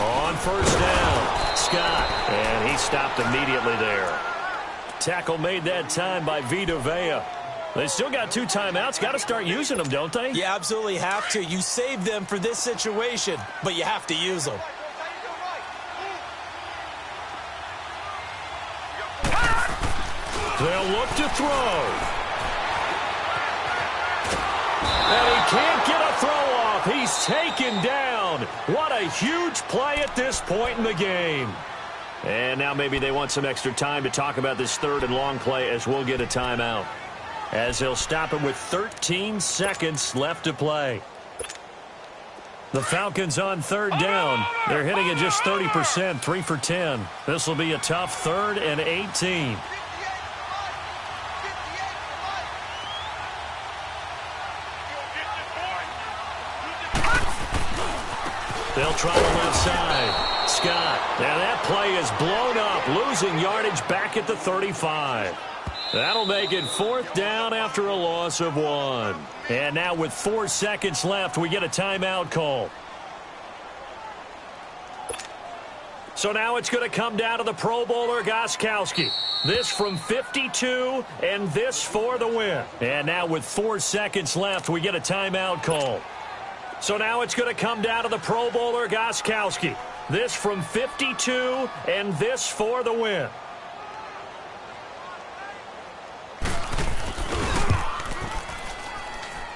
On first down, Scott, and he stopped immediately there. Tackle made that time by Vita Vea. They still got 2 timeouts. Got to start using them, don't they? You absolutely have to. You save them for this situation, but you have to use them. They'll look to throw. And he can't get a throw off. He's taken down. What a huge play at this point in the game. And now maybe they want some extra time to talk about this 3rd and long play as we'll get a timeout. As they'll stop him with 13 seconds left to play. The Falcons on 3rd down. They're hitting at just 30%, 3 for 10. This will be a tough 3rd and 18. They'll try the left side. Scott. Now that play is blown up, losing yardage back at the 35. That'll make it 4th down after a loss of 1. And now with 4 seconds left, we get a timeout call. So now it's going to come down to the Pro Bowler Gostkowski. This from 52, and this for the win. And now with 4 seconds left, we get a timeout call. So now it's going to come down to the Pro Bowler Gostkowski. This from 52, and this for the win.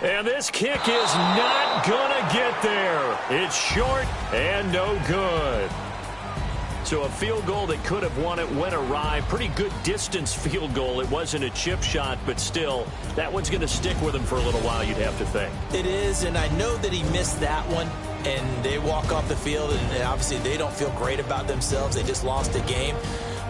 And this kick is not going to get there. It's short and no good. So a field goal that could have won it went awry. Pretty good distance field goal. It wasn't a chip shot, but still, that one's going to stick with him for a little while, you'd have to think. It is, and I know that he missed that one, and they walk off the field, and obviously they don't feel great about themselves. They just lost a game.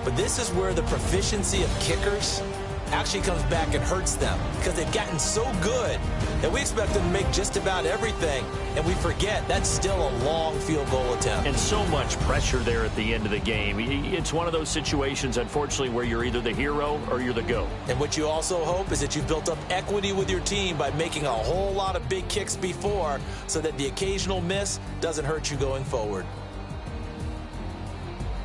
But this is where the proficiency of kickers actually comes back and hurts them, because they've gotten so good that we expect them to make just about everything, and we forget that's still a long field goal attempt. And so much pressure there at the end of the game. It's one of those situations, unfortunately, where you're either the hero or you're the GOAT. And what you also hope is that you've built up equity with your team by making a whole lot of big kicks before, so that the occasional miss doesn't hurt you going forward.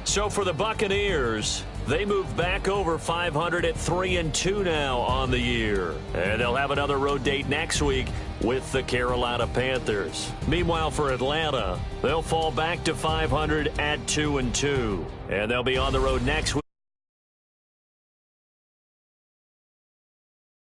So for the Buccaneers, they move back over 500 at 3-2 now on the year. And they'll have another road date next week with the Carolina Panthers. Meanwhile, for Atlanta, they'll fall back to 500 at 2-2. And they'll be on the road next week.